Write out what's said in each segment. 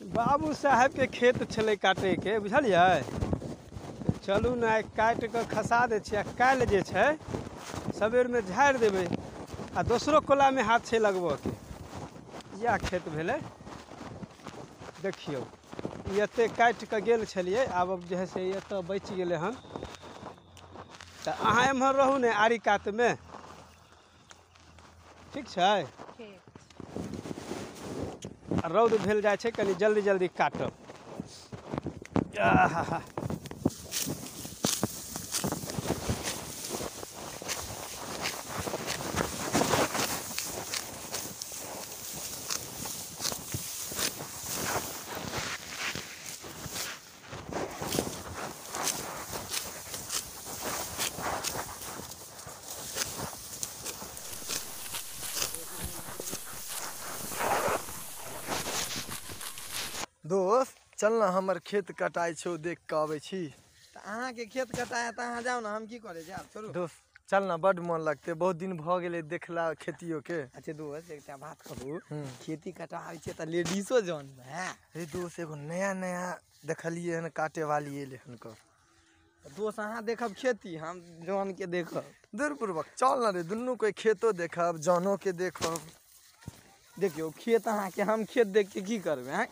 बाबू साहब के खेत छले काटे के बुझलिए। चलू ने काट के खसा दे छियै, काल्हि जे छै सबेर में झाड़ देवे आ दोसरो कोला में हाथ से लगबऽ के। यह खेत भेले देखियो, एते काट के गेल छलिए, आब जे है से एतऽ बच गेले हन। तो अहाँ एम्हर रहू ने आरी कात में, ठीक छै। रौद भेल जाए छै, कनी जल्दी जल्दी काटब। आहा दोस्त चल ना, हमर खेत कटाई छो देख के आबै छी। अहाँ के खेत कटाए त अहाँ जाओ ना, हम की करे जाब। छोड़ू दोस्त चल ना, बड मन लगते, बहुत दिन भ गेले देखला खेतियो के। अच्छा दोस्त एकटा बात कहू, खेती कटाई छै त लेडीजो जौन है। हे दोस्त एगो नया नया देखलिए हन काटे वाली एले हन कर। दोस्त अहाँ देखब खेती, हम जौन के देखब। दूरपूर्वक चल ना रे, दुनू कोई खेतो देखब, जानो के देखब। देखियो खेत अहाँ के, हम खेत देख के की करबे हैं।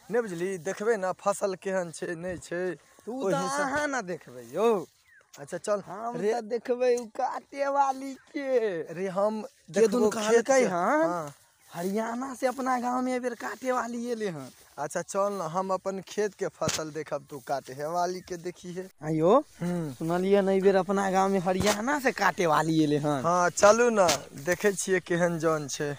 नहीं बुझली, देखबे ना फसल केहन छै नहीं छै। तू त अहाँ ना देखबे यो। अच्छा चल हम त देखबे उ काटे वाली के। रे हम केदुन कहलकै हन हाँ। हरियाणा से अपना गांव में एबेर काटे वाली एले हन। अच्छा चल ना, हम अपन खेत के फसल देखब, तू काटे हे वाली के देखी है। आयो सुनलिए न एबेर अपना गांव में हरियाणा से काटे वाली एले हन। हाँ चलू ना, देखे छिए केहन जौन छै।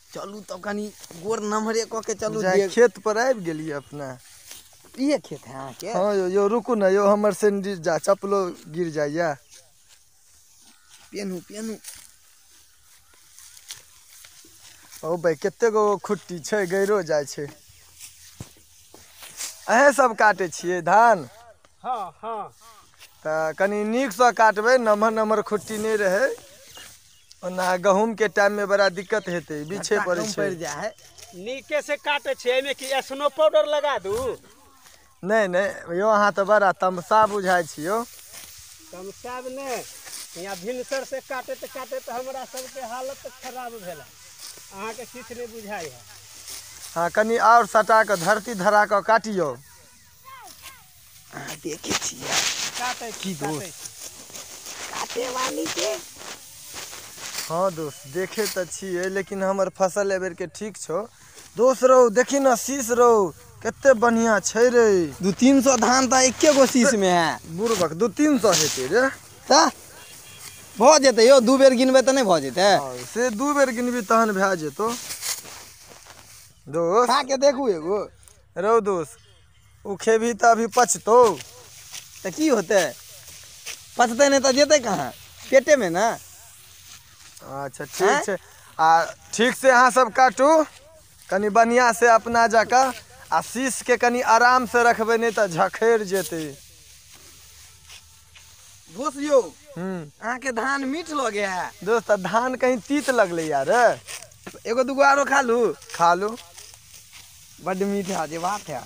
चलू तब कनी गोर नमहरे क के चलू। खेत पर आबि गेलिए अपना। ये खेत है अहाँ के? हाँ यो रुकू ना यो, हमर सैंडल जा चप्पलो गिर जाइया। पेनू पेनू। ओ भाई कते गो खुट्टी छै, गैरो जाय छै। अहे सब काटे छिए धान? हाँ हाँ। त कनी नीक से काटबे, नमहर नमहर खुट्टी नहीं रहे, ओना गहूम के टाइम में बड़ा दिक्कत हेते, बीछे पड़े छै। नीके से काटे छै, एमे की स्नो पाउडर लगा दू? नहीं नहीं यो, अहाँ तो बड़ा तमसा बुझाई छियो। तमसाब ने, यहाँ भिनसर से काटत काटत हमरा सबके हालत खराब भेला। अहाँ के किछ नहीं बुझाई है। हाँ कनी और सटा के धरती धरा के काटियो। अहाँ देखे छिए काटे की दोस्त काटे वाली के। हाँ दोस्त देखे तो छिए, लेकिन हमर फसल एबेर के ठीक छो। दोस्त रहो देखी ना, शीश रहो कते बढ़िया छै रे। 200-300 धान त एके गो शीश में है। बुरबक 200-300 हेते रे। त भ जेते यो, दू बेर गिनबे त नहीं भ जेते। से दू बेर गिनबी तहन भए जेतो। दोस्त खा के देखू एगो। रहो दोस्त, उ खेबी त अभी पचतो। त की होते, पचते नहीं त जेते कहाँ, पेटे में ना। अच्छा ठीक छै, आ ठीक से अहाँ सब काटू, कनी बढ़िया से अपना जाका, आ शीश के कनी आराम से रखबे, नहीं त झखैर जेते। दोस्त यो अहाँ के धान मीठ लगे है। दोस्त धान कहीं तीत लगले यार। एगो दूगो आरो खा लू। खा लू, बड़ मीठ है जे बात है।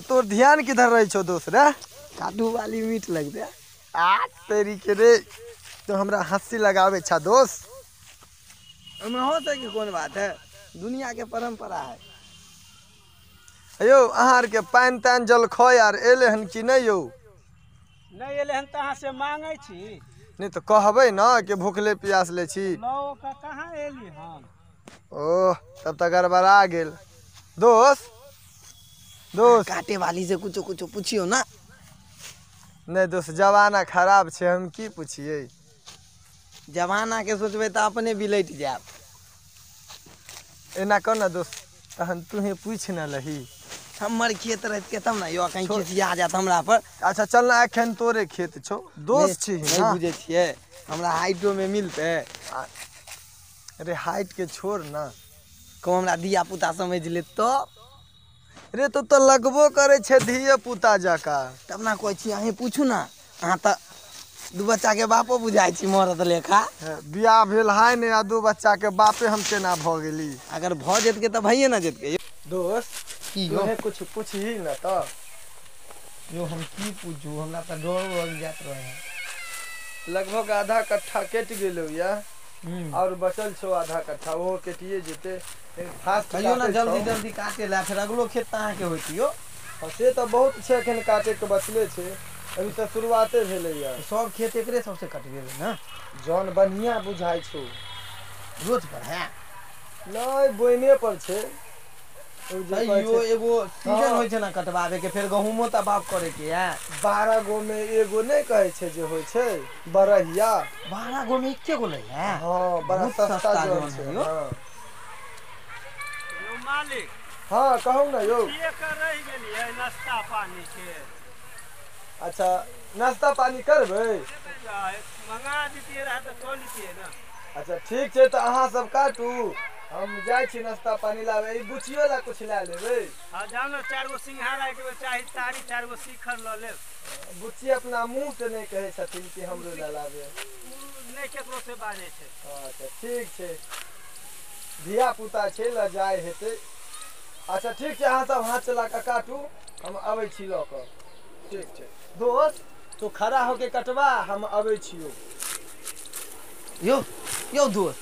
तोर ध्यान किधर रही छो दोस्त रे? काटू वाली मीठ लगते। आ तेरी के रे, तो हमरा हंसी लगावे छा दोस्त। ओमे होते कि कौन बात है, दुनिया के परंपरा है। यो अहार के पान तान जल खो यार, एले हन कि नहीं यो? नहीं एले हन त अहाँ से मांगे छी। नहीं तो कहबे ना कि भूखले प्यास ले छी। लौ का कहाँ एली हम? ओह तब तक गड़बड़ा गेल। दोस्त दोस्त काटे वाली से कुछ कुछ पूछियो ना। नहीं दोस्त जमाना खराब छे, हम की पूछिए। जमाना के सोचबे त अपने बिलट जाब। एना कर ना दोस्त, तहन तुहे पूछ ना लही। हमर खेत रह के तब ना यो कहीं खिसिया जात हमरा पर। अच्छा चल ना, एखन तोरे खेत छो, दोस्त छी नहीं ना। बुझे छिए, हमरा हाइटो में मिलते। अरे हाइट के छोड़ ना, को हमरा दिया पुता समझ ले तो। रे तो लगबो करे छे धिये पुता जाका। तब ना कोई छी, अहीं पूछू ना। अहाँ त दू बच्चा के बापो बुझाई छी मरद लेखा। बियाह भेल है ने, आ दू बच्चा के बापे हम केना भ गेली। अगर भ जेत के त भइए ना जेत के। दोस्त की यो तोहे कुछ पूछही न तो यो हम की पूछू हमरा त डर लग जात रहे लगभग आधा कट्ठा कट गेलो या और बचल छो आधा कट्ठा वो कटिए जेते फास्ट कहियो ना जल्दी जल्दी काटे ला फिर अगलो खेत अहाँ के होती यो से तो बहुत छै एखन काटे के बचले छै अभी तो शुरुआते भेले या सब खेत एकरे सबसे कट गेल ना जौन बढ़िया बुझाई छो रोज पर है नहीं बोइने पर छै ओ जे कहै यो छै, एगो सीजन हाँ। होय छै ना कटवावे के फिर गहूमो त बाप करे के है 12 गो में एगो नहीं कहै छै जे होय छै बरहिया 12 गो में एके गो ले है हाँ बड़ा बहुत सस्ता सस्ता जौन जौन छै है यो। हाँ यो मालिक हाँ कहू ना यौ ये कर रही गेलिए नाश्ता पानी के अच्छा नाश्ता पानी करबै मंगा दीजिए रहा तो तो लीजिए ना। अच्छा ठीक छै तऽ अहाँ सब काटू हम जाइ छी नाश्ता पानी लावे ई बुचियो ला कुछ ला लेबै हाँ जाओ ना 4 गो सिंघाड़ा के चाही तारी 4 गो शिखर ल ले बुच्ची अपना मुंह से नहीं कहै छथिन कि हमरो ला लावे नहीं केकरो से बाजे छै। अच्छा ठीक छै धिया पुता छै ल जाय हेतै अच्छा ठीक छै अहाँ सब हाथ चला के काटू हम आबै छी लऽ कऽ ठीक छै दोस्त तू खड़ा होके कटवा हम आबै छियो यो यो दोस्त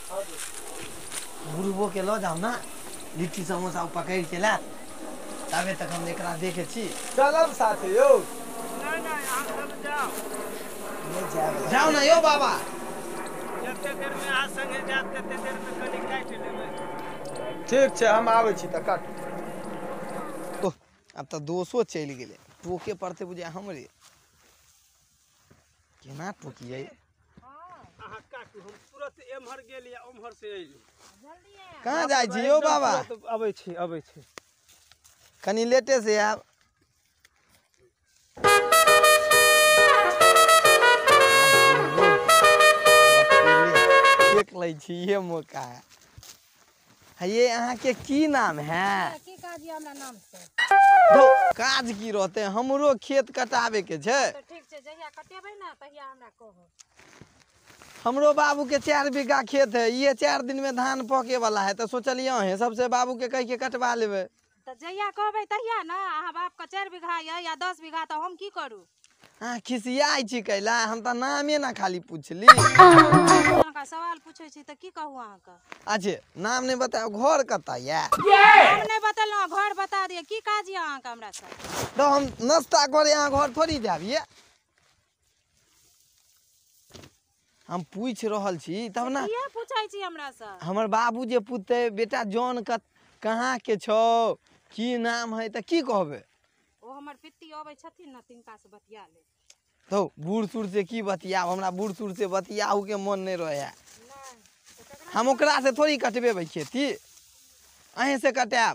बुढ़बो के लो जाओ ना लिट्टी समोसा पकड़ के ला तबे तक हम एकरा देखे छी चलब साथे यौ नहीं नहीं आप सब जाओ जाओ ना यो बाबा जते देर में आ संगे जात तते देर में कनी काट लेबै। ठीक छै हम आबै छी तऽ काटू ओह अब तो दोसो चल गेले टोके पड़ते बुझे हमरे केना टोकिए अहाँ काटू हम तुरंत एम्हर गेल या ओम्हर से अइली कहाँ जाइ छी यो बाबा अबै छी कनी लेटे से आब देख लै छी ये मौका है ये अहाँ के की नाम है की काज ये हमरा नाम से धौ, काज की रहते हमरो खेत कटावे के छै तो ठीक छै जहिया कटेबै ना तहिया हमरा कहू हमरो बाबू के 4 बीघा खेत है ये 4 दिन में धान पके वाला है तो सोचलिए है सबसे बाबू के कह के कटवा लेबै तो जहिया कहबै तहिया ना अहाँ बाप के 4 बीघा ये या 10 बीघा तो हम की करू हाँ खिसियाई छी कैला हम तो नामे ना खाली पूछली अहाँका सवाल पूछै छी तो की कहू अहाँके अच्छे नाम नहीं बताओ घर कता ये हम नहीं बतेलहुँ घर बता दिए की काज ये अहाँके हमरा से तो हम नाश्ता करे यहाँ घर थोड़ी जाब ये हम पूछ रहल छी तब ना किया पूछै छी हमरा से हमर बाबू जे पूछते बेटा जॉन कहाँ के छौ की नाम है तो की कहबे ओ हमर पित्ती अबै छथिन ना तिनका से बतिया ले तो बूढ़ सूढ़ से की बतियाब हमरा बूढ़ सूढ़ से बतियाऊ के मन नहीं रहे हम ओकरा से थोड़ी कटबेबै खेती अहें से कटाब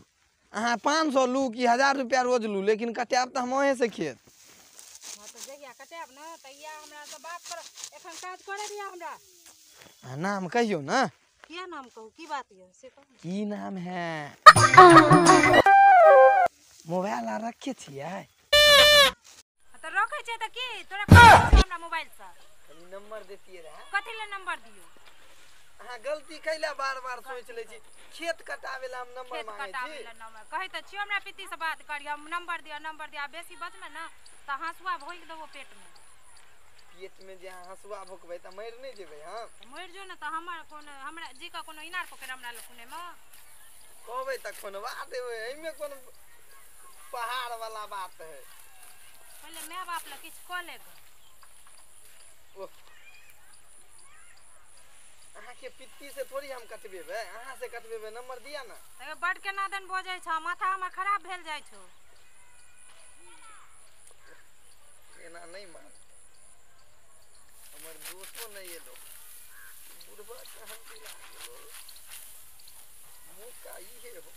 अहाँ 500 लू कि 1000 रुपया रोज लू लेकिन कटाब तो हम अहें से खेत हां तो जहिया कटाब ना तहिया हमरा से बात कर एखन काज करे दिया हमरा नाम कहियो ना किया नाम कहू की बात ये से कहू की नाम है मोबाइल आ रखे छियै तो रखै छै त की तोरा हमरा मोबाइल से नंबर देतिए रहा कथि ले नंबर दियो अहाँ गलती कैला बार-बार सोच ले छी खेत कटावे ला हम नंबर खेत मांगे कटावे छी ला नंबर कहै त छियो हमरा पित्ती से बात करियो नंबर दिया बेसी बचमे ना त हंसुआ भोइक देबो पेट में जे हंसुआ भोकबै त मर नहीं जेबै हम मर जो ना त हमर कोनो हमरा जी का कोनो इनार पकड़ हमरा ल कुने में कहबै त खोनवा देबै एमे कोन पहाड़ वाला बात है पहले माय बाप ल किछ क ले अहाँ के पित्ती से थोड़ी हम कटबेबै अहाँ से कटबेबै नंबर दिया ना तबे बड के नादन बोझै छ माथा हमर खराब भेल जाइ छौ एना नहीं मान हमर दोस्तो नहीं एलो बुढ़बा कहाँ दिला गेलो मुका ई हो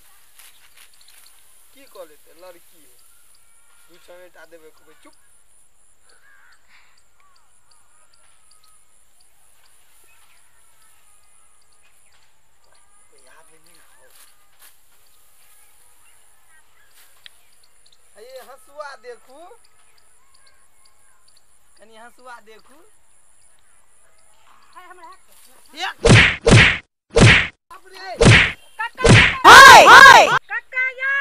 की कह लेते लड़की है दू चमेटा देवे कहबै चुप ये हंसुआ देखू कनी हंसुआ देखू हाय हमरा या कक्का हाय कक्का यौ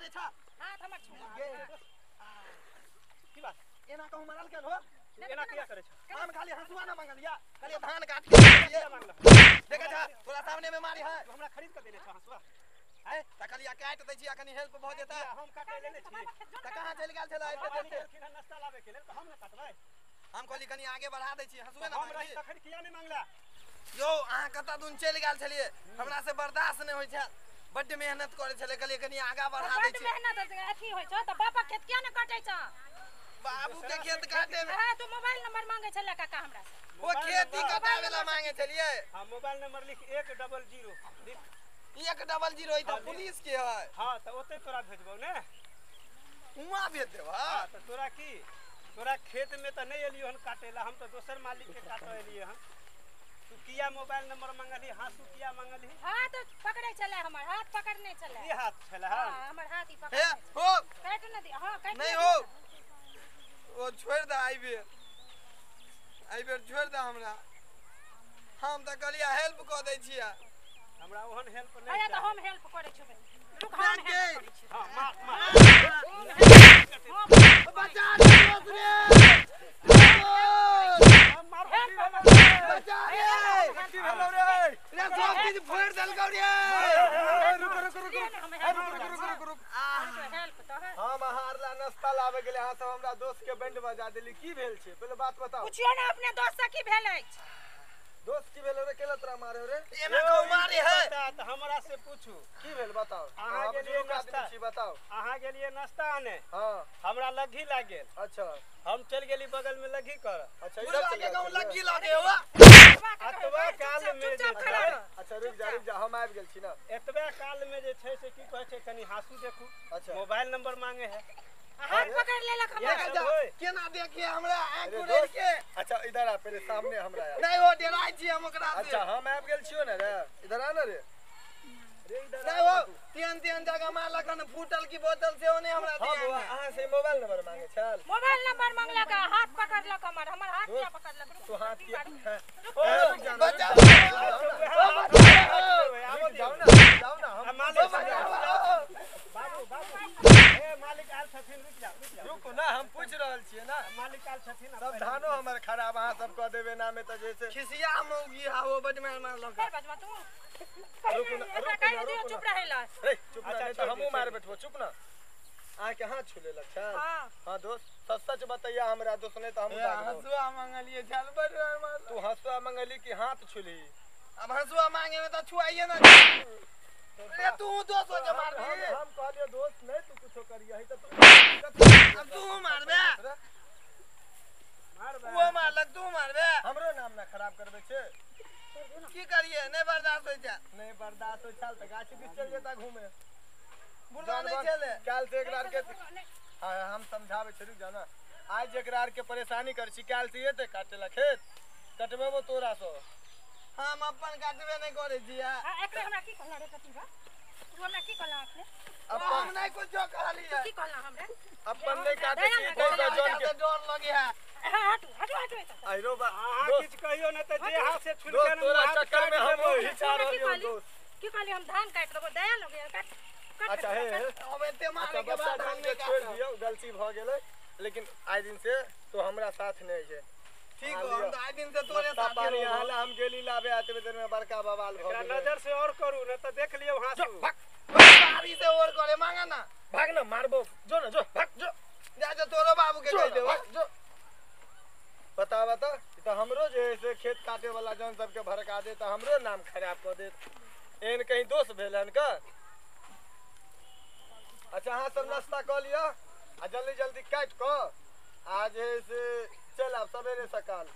जे छ हाथ हमर छुआ की बात एना कहूं मरल के हो एना किया करे छ हम खाली हंसुआ ना मंगलिया खाली धान काट के दिए देखा था थोड़ा सामने में मारी है हमरा खरीद के देले छ हंसुआ है त खाली काट दै छी अखनी हेल्प भ जेता हम काटे लेने छी त कहां चल गेल छला एते देते नाश्ता लावे के लेल त हम न काटबै हम कहली कनी आगे बढ़ा दै छी हंसुआ ना हम रही मंगली तखन किया नहीं मांगला यो अहाँ कता दुन चल गेल छलिए हमरा से बर्दाश्त नहीं होय छै बड्ड मेहनत करे छले कहली कनी आगा बढ़ा दै बड़ छी मेहनत अथी होइ छ त बापा खेत किया न काटै छ बाबू के खेत काटे में हां तो मोबाइल नंबर मांगे छले काका हमरा से वो खेती कटावे ला मांगे छलिए हां मोबाइल नंबर लिख 100 लिख 100 त पुलिस के है हां त ओते तोरा भेजबौ ने उमा भेज देब हां त तोरा की तोरा खेत में त नहीं एलियो हन काटेला हम त दोसर मालिक के काटे एलिए हन तू किया मोबाइल नंबर मांगली हासु किया मांगली हाथ पकड़े चले हमर हाथ पकड़ने चले ई हाथ छला हां हमर हाथ ही हे पकड़े हो काट न दे हां काट नहीं हो वो छोड़ दे आई बेर छोड़ दे हमरा हम त कहलिया हेल्प क दै छिया हमरा ओहन हेल्प अरे नहीं तो हम हेल्प करे छबे रुक हम बैठ हेल्प गए। करे छी हां मार बचा दे दोस्त रे बचा दे की भेलो रे रे सब चीज फोड़ देलकौ रे रुक हेल्प तो है हम अहार ला नाश्ता लावे गेले हां सब हमरा दोस्त के बैंड बजा देली की भेल छे पहले बात बताओ पूछियो ना अपने दोस्त से की भेल अछि दोस्त की भेल रे केला तोरा मारे रे एना को मारे है त हमरा से पूछू की भेल बताओ अहाँ के लिए नाश्ता छी बताओ अहाँ के लिए नाश्ता आने हां हमरा लग्गी लाग गेल अच्छा हम चल गेली बगल में लग्गी कर अच्छा पूरा इधर के चल गांव लगी लगे हो अतबा काल में जे चुपचाप खड़ा रह। अच्छा रुक जा हम आबि गेल छी ना एतबे काल में जे छै से की कहै छै कनी हासू देखू अच्छा मोबाइल नंबर मांगे है हाथ पकड़ लेलक ये हमर सब होय केना देखिए हमरा आंख अरे उड़े के अच्छा इधर आ पहले सामने हमरा आ नहीं हो डराई छी हम ओकरा से अच्छा हम आबि गेल छियो ना रे इधर आ ना रे रे इधर नहीं हो तीन जगह मारलक न फूटल की बोतल से ओने हमरा हां दिया बुआ अहाँ से मोबाइल नंबर मांगे छल मोबाइल नंबर मांगलक हाथ पकड़लक हमर हाथ क्या पकड़लक तो हाथ के बचा जाओ ना हम मालिक बाबू ए मालिक आल छथिन रुक जा रुको ना हम पूछ रहल छियै ना मालिक आल छथिन सब धानो हमर खराब अहाँ सब कह देबे ना में त जैसे खिसिया मौगी हा वो बड मारलक कर बजवा तू चुप रहेला रे चुप ना अच्छा, नहीं तो छोड़ हमहू दे, मार बैठबो चुप ना आ के हाथ छुले लग छ हां हां दोस्त सच सच बताइए हमरा दोस्त नहीं तो हम हंसुआ मंगलिए चल बड मार तू हंसुआ मंगली कि हाथ छुली अब हंसुआ मांगे में तो छुआइए ना अरे तू दोस्त हो के मार दे हम कहलिए दोस्त नहीं तू कुछो करिए है तो तू अब तू मारबे मार बे वो मारलक तू मारबे हमरो नाम ना खराब करबे छे की करिए नहीं बर्दाश्त होय जा नहीं बर्दाश्त हो चल त गाछ बीच चल जेता घूमे बुलवा नहीं चले काल से एकरा के हम समझावे छ रुक जाना आज एकरा के परेशानी कर छी काल से एते काटेला खेत कटबेबो तोरा सो हम अपन काटबे नहीं करे जिया एकरे हमरा की कहला रे कतिबा तू हमरा की कहला अपने हम नहीं कुछ जो कहली है की कहला हमरा अपन नहीं काटे छी कोई का जन के डर लगे है हटो आइरो बा अहाँ किछ कहियो न त जे हाथ से छुल दोस्त के तोरा चक्कर में हम हिचा की रहलियो कहली दोस्त की कहली हम धान काट देबो दया लगे काट अच्छा हे अब एते मारे अच्छा के बच्चा बाद धान हम के छोड़ दियो गलती भ गेलै लेकिन आज दिन से तो हमरा साथ नहीं है ठीक हो हम तो आज दिन से तोरे साथ पानी हाला हम गेली लाबे आते देर में बड़का बवाल भ एकरा गेलै नजर से और करू न त देख लियो हासू बारी से और करे मांगा ना भाग ना मारबो जो ना जो भाग जो जा जो तोरो बाबू के कह देबो जो बता बता तो हमरो जे से खेत काटे वाला जन सबके भड़का दे तो हमरो नाम खराब कर दे एन कहीं दोष भेलन का अच्छा हाँ सब नाश्ता कर लिया आ जल्दी जल्दी काट को आज है से चल अब सवेरे सकाल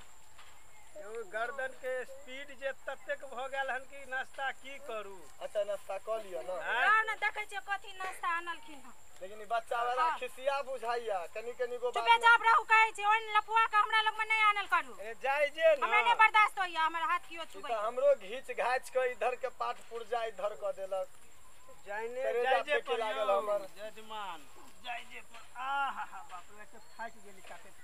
एगो गर्दन के स्पीड जे ततेक भ गेल हन कि नाश्ता की करू अच्छा नाश्ता कर लिया ना और न देखै छै कथि नाश्ता आनलखिन हन लेकिन ई बच्चा वाला खिसिया बुझाइया कनी कनी को चुपे जाब रहू कहै छै ओन लफुआ के हमरा लग में नहीं आनल करू ए जाय जे न हमरा नहीं बर्दाश्त होइया हमर हाथ कियो ई छुबै तो हमरो घीच घाच के इधर के पाट पुर्जा इधर कर देलक जाइने करेजा जाय जे फेंके लागल हमर। जजमान जाय जे पर आहा बाप रे के फाट गेली काटे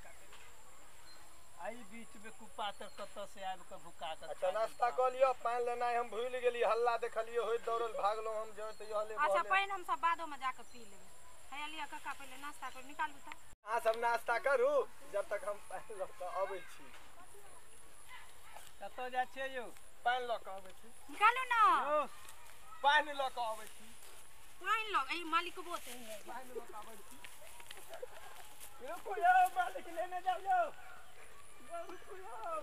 आई बीच में कुपातर कत से आब के भुका के अच्छा नाश्ता कर लियो पानी लेना हम भूल गेली हल्ला देखलियो होय दौड़ल भागलो हम जो तो यहले अच्छा पानी हम सब बादो में जाके पी लेबै हैया लिया काका पहले नाश्ता कर निकालू तो अहाँ सब नाश्ता करू जब तक हम पानि लऽ कऽ अबै छी। कतऽ जाइ छियै यौ? पानि लऽ कऽ अबै छी। निकालू ना यौ पानि लऽ कऽ अबै छी। पाइन लो ए मालिक बोते है पानि लऽ कऽ अबै छी। रुकू यौ, मालिक लेने जाओ यौ। रुकू यौ।